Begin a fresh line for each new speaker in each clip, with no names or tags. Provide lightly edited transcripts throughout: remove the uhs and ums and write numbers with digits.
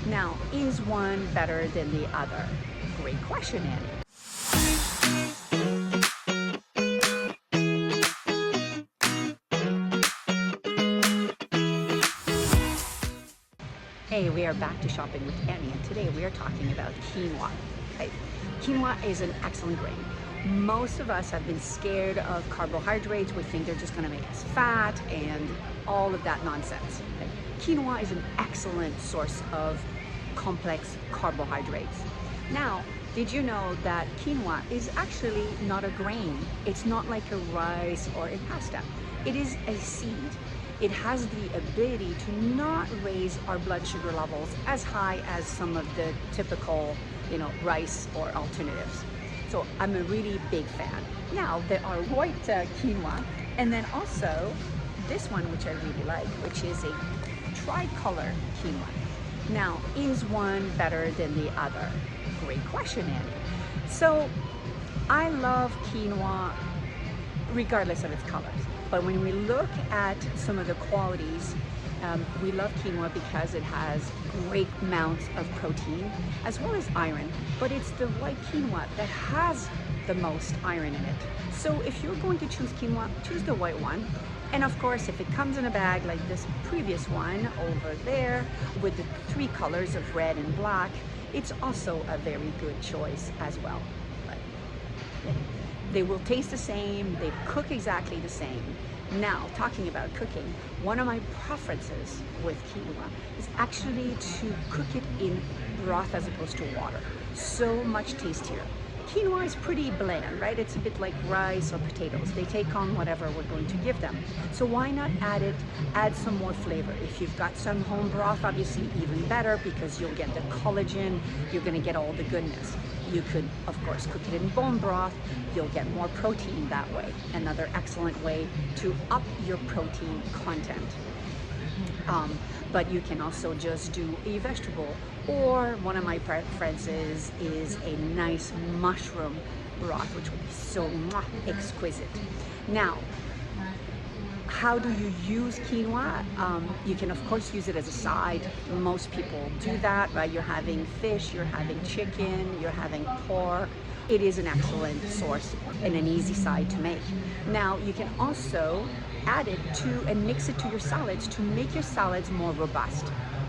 Now, is one better than the other? Great question, Annie. Hey, we are back to shopping with Annie, and today we are talking about quinoa. Okay. Quinoa is an excellent grain. Most of us have been scared of carbohydrates. We think they're just going to make us fat and all of that nonsense. Okay. Quinoa is an excellent source of complex carbohydrates. Now, did you know that quinoa is actually not a grain? It's not like a rice or a pasta. It is a seed. It has the ability to not raise our blood sugar levels as high as some of the typical, rice or alternatives. So I'm a really big fan. Now, there are white quinoa, and then also this one, which I really like, which is a tricolor quinoa. Now, is one better than the other? Great question, Annie. So I love quinoa regardless of its colors. But when we look at some of the qualities, we love quinoa because it has great amounts of protein as well as iron, but it's the white quinoa that has the most iron in it. So if you're going to choose quinoa, choose the white one. And of course, if it comes in a bag like this previous one over there with the 3 colors of red and black, it's also a very good choice as well. They will taste the same, they cook exactly the same. Now, talking about cooking, one of my preferences with quinoa is actually to cook it in broth as opposed to water. So much tastier. Quinoa is pretty bland, right? It's a bit like rice or potatoes. They take on whatever we're going to give them. So why not add some more flavor? If you've got some home broth, obviously even better because you'll get the collagen, you're gonna get all the goodness. You could, of course, cook it in bone broth. You'll get more protein that way. Another excellent way to up your protein content. But you can also just do a vegetable, or one of my preferences is a nice mushroom broth, which would be so exquisite. Now, how do you use quinoa? You can of course use it as a side. Most people do that, right? You're having fish, you're having chicken, you're having pork. It is an excellent source and an easy side to make. Now, you can also add it to and mix it to your salads to make your salads more robust,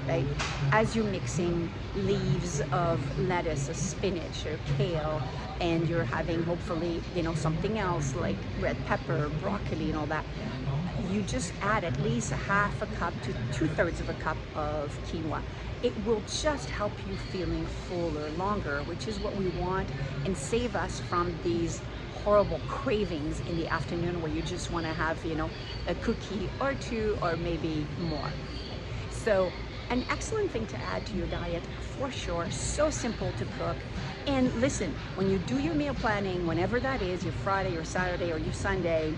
right? As you're mixing leaves of lettuce or spinach or kale, and you're having hopefully, something else like red pepper, broccoli and all that, you just add at least 1/2 cup to 2/3 of a cup of quinoa. It will just help you feeling fuller longer, which is what we want, and save us from these horrible cravings in the afternoon where you just want to have, a cookie or 2 or maybe more. So an excellent thing to add to your diet for sure. So simple to cook. And listen, when you do your meal planning, whenever that is, your Friday or Saturday or your Sunday,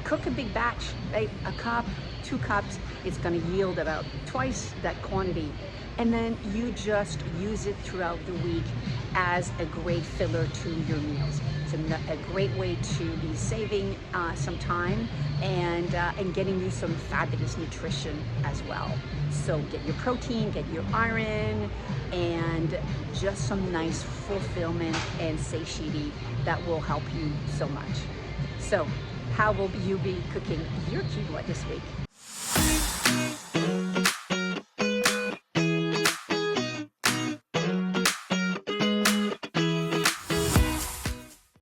cook a big batch, right? A cup, 2 cups, it's gonna yield about twice that quantity. And then you just use it throughout the week as a great filler to your meals. It's a great way to be saving some time and getting you some fabulous nutrition as well. So get your protein, get your iron, and just some nice fulfillment and satiety that will help you so much. So how will you be cooking your quinoa this week?